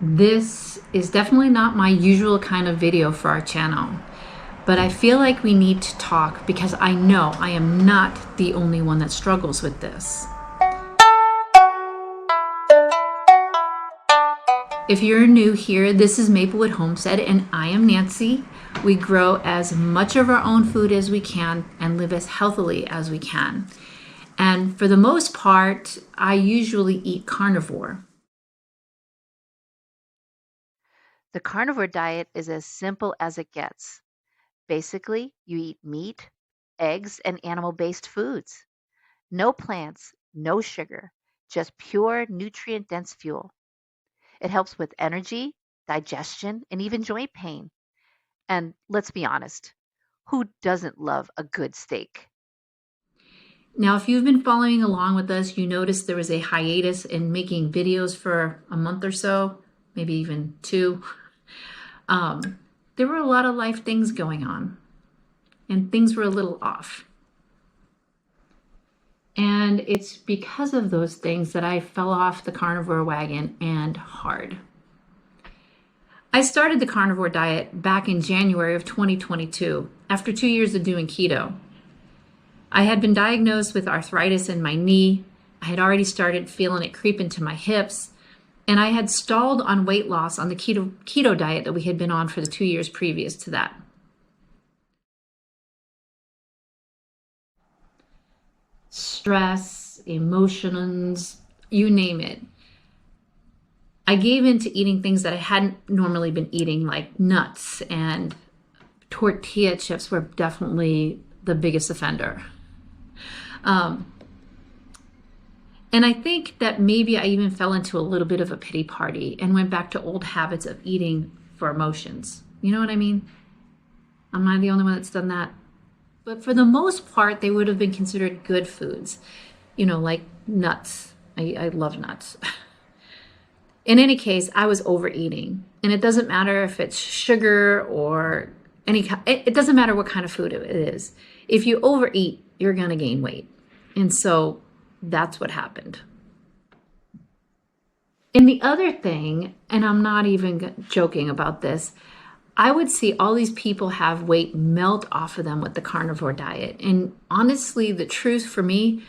This is definitely not my usual kind of video for our channel, but I feel like we need to talk because I know I am not the only one that struggles with this. If you're new here, this is Maplewood Homestead and I am Nancy. We grow as much of our own food as we can and live as healthily as we can. And for the most part, I usually eat carnivore. The carnivore diet is as simple as it gets. Basically, you eat meat, eggs, and animal-based foods. No plants, no sugar, just pure nutrient-dense fuel. It helps with energy, digestion, and even joint pain. And let's be honest, who doesn't love a good steak? Now, if you've been following along with us, you noticed there was a hiatus in making videos for a month or so, maybe even two. There were a lot of life things going on, and things were a little off. And it's because of those things that I fell off the carnivore wagon and hard. I started the carnivore diet back in January of 2022 after 2 years of doing keto. I had been diagnosed with arthritis in my knee. I had already started feeling it creep into my hips, and I had stalled on weight loss on the keto diet that we had been on for the 2 years previous to that. Stress, emotions, you name it. I gave in to eating things that I hadn't normally been eating, like nuts, and tortilla chips were definitely the biggest offender. And I think that maybe I even fell into a little bit of a pity party and went back to old habits of eating for emotions. You know what I mean? I'm not the only one that's done that. But for the most part, they would have been considered good foods, like nuts. I love nuts. In any case, I was overeating. And it doesn't matter if it's sugar or it doesn't matter what kind of food it is. If you overeat, you're going to gain weight. And so that's what happened. And the other thing, and I'm not even joking about this, I would see all these people have weight melt off of them with the carnivore diet. And honestly, the truth for me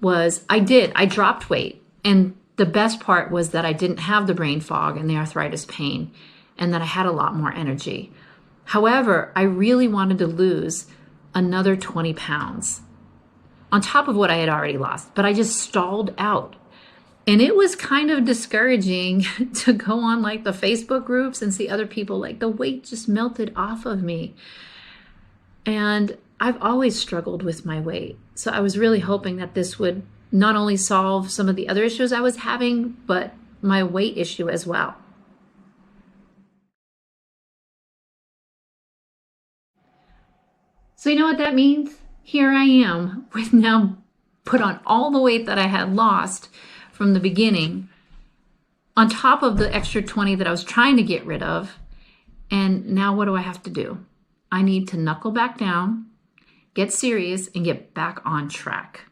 was I dropped weight. And the best part was that I didn't have the brain fog and the arthritis pain, and that I had a lot more energy. However, I really wanted to lose another 20 pounds on top of what I had already lost, but I just stalled out. And it was kind of discouraging to go on like the Facebook groups and see other people like the weight just melted off of me. And I've always struggled with my weight. So I was really hoping that this would not only solve some of the other issues I was having, but my weight issue as well. So you know what that means? Here I am with now put on all the weight that I had lost from the beginning, on top of the extra 20 that I was trying to get rid of. And now what do I have to do? I need to knuckle back down, get serious, and get back on track.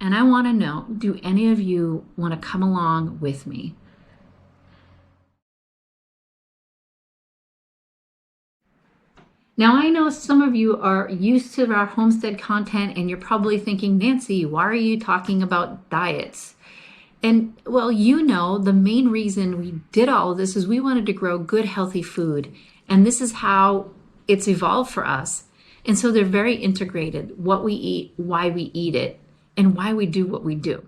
And I want to know, do any of you want to come along with me? Now, I know some of you are used to our homestead content and you're probably thinking, Nancy, why are you talking about diets? And well, the main reason we did all of this is we wanted to grow good, healthy food. And this is how it's evolved for us. And so they're very integrated, what we eat, why we eat it, and why we do what we do.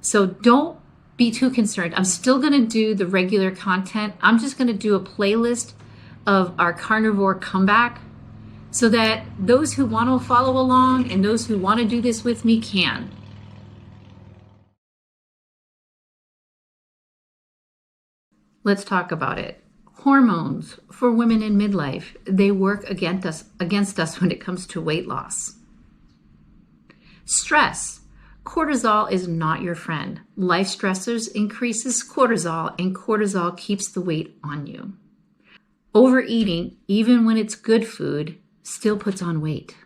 So don't be too concerned. I'm still going to do the regular content. I'm just going to do a playlist of our carnivore comeback so that those who want to follow along and those who want to do this with me can. Let's talk about it. Hormones for women in midlife, they work against us when it comes to weight loss. Stress. Cortisol is not your friend. Life stressors increases cortisol, and cortisol keeps the weight on you. Overeating, even when it's good food, still puts on weight.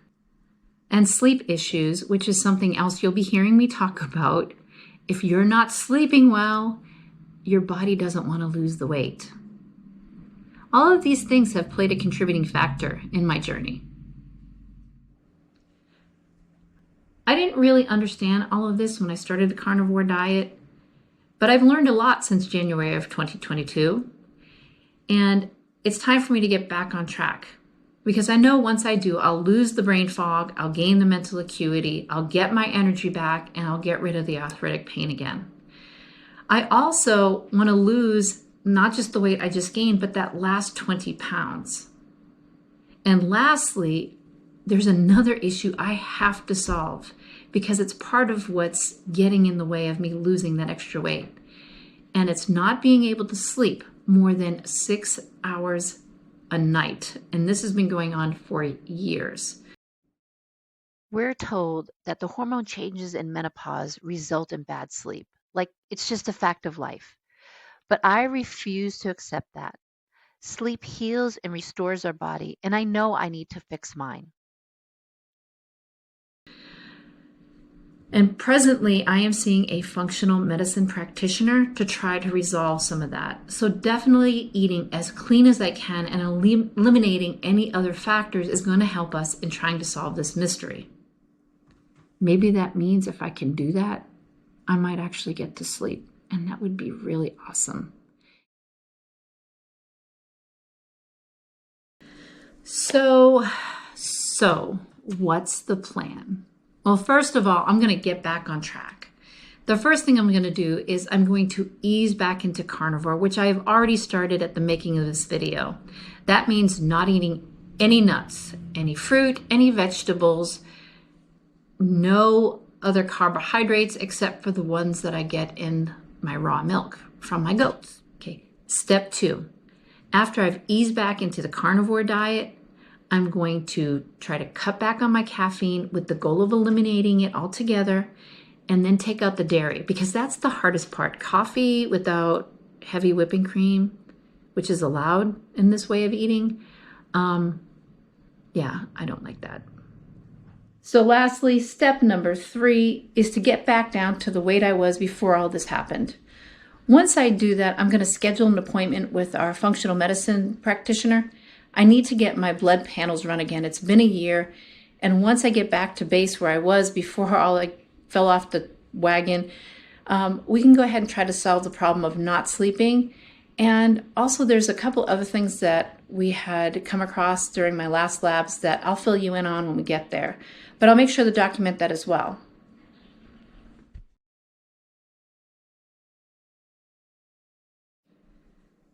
And sleep issues, which is something else you'll be hearing me talk about. If you're not sleeping well, your body doesn't want to lose the weight. All of these things have played a contributing factor in my journey. I didn't really understand all of this when I started the carnivore diet, but I've learned a lot since January of 2022. And it's time for me to get back on track, because I know once I do, I'll lose the brain fog, I'll gain the mental acuity, I'll get my energy back, and I'll get rid of the arthritic pain again. I also want to lose not just the weight I just gained, but that last 20 pounds. And lastly, there's another issue I have to solve, because it's part of what's getting in the way of me losing that extra weight. And it's not being able to sleep more than 6 hours a night. And this has been going on for years. We're told that the hormone changes in menopause result in bad sleep. Like it's just a fact of life. But I refuse to accept that. Sleep heals and restores our body, and I know I need to fix mine. And presently, I am seeing a functional medicine practitioner to try to resolve some of that. So definitely eating as clean as I can and eliminating any other factors is going to help us in trying to solve this mystery. Maybe that means if I can do that, I might actually get to sleep, and that would be really awesome. So what's the plan? Well, first of all, I'm going to get back on track. The first thing I'm going to do is I'm going to ease back into carnivore, which I have already started at the making of this video. That means not eating any nuts, any fruit, any vegetables, no other carbohydrates except for the ones that I get in my raw milk from my goats. Okay. Step 2, after I've eased back into the carnivore diet, I'm going to try to cut back on my caffeine with the goal of eliminating it altogether, and then take out the dairy, because that's the hardest part. Coffee without heavy whipping cream, which is allowed in this way of eating. Yeah, I don't like that. So lastly, step number 3 is to get back down to the weight I was before all this happened. Once I do that, I'm going to schedule an appointment with our functional medicine practitioner. I need to get my blood panels run again. It's been a year. And once I get back to base where I was before all I fell off the wagon, we can go ahead and try to solve the problem of not sleeping. And also there's a couple other things that we had come across during my last labs that I'll fill you in on when we get there. But I'll make sure to document that as well.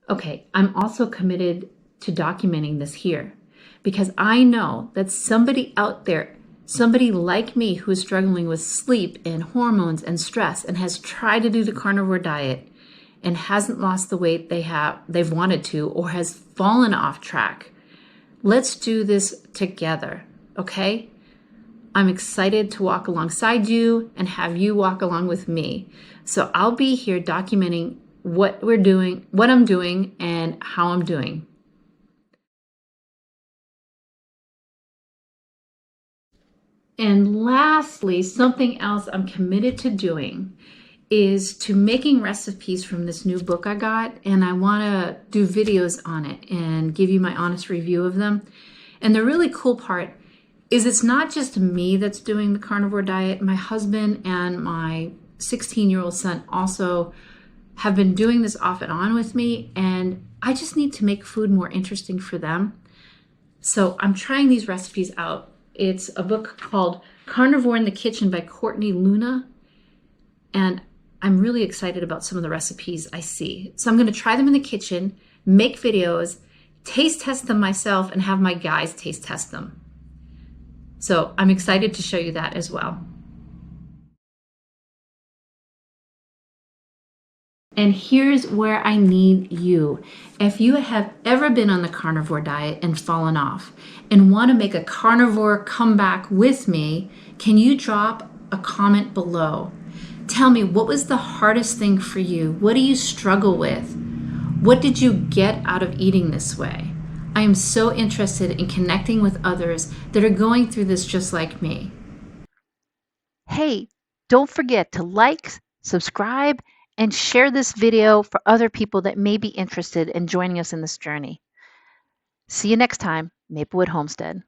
Okay, I'm also committed to documenting this here, because I know that somebody out there, somebody like me who is struggling with sleep and hormones and stress and has tried to do the carnivore diet and hasn't lost the weight they've wanted to, or has fallen off track. Let's do this together, okay? I'm excited to walk alongside you and have you walk along with me. So I'll be here documenting what we're doing, what I'm doing, and how I'm doing. And lastly, something else I'm committed to doing is to making recipes from this new book I got, and I want to do videos on it and give you my honest review of them. And the really cool part is it's not just me that's doing the carnivore diet. My husband and my 16-year-old son also have been doing this off and on with me, and I just need to make food more interesting for them. So I'm trying these recipes out. It's a book called Carnivore in the Kitchen by Courtney Luna, and I'm really excited about some of the recipes I see. So I'm going to try them in the kitchen, make videos, taste test them myself, and have my guys taste test them. So I'm excited to show you that as well. And here's where I need you. If you have ever been on the carnivore diet and fallen off and want to make a carnivore comeback with me, can you drop a comment below? Tell me, what was the hardest thing for you? What do you struggle with? What did you get out of eating this way? I am so interested in connecting with others that are going through this just like me. Hey, don't forget to like, subscribe, and share this video for other people that may be interested in joining us in this journey. See you next time, Maplewood Homestead.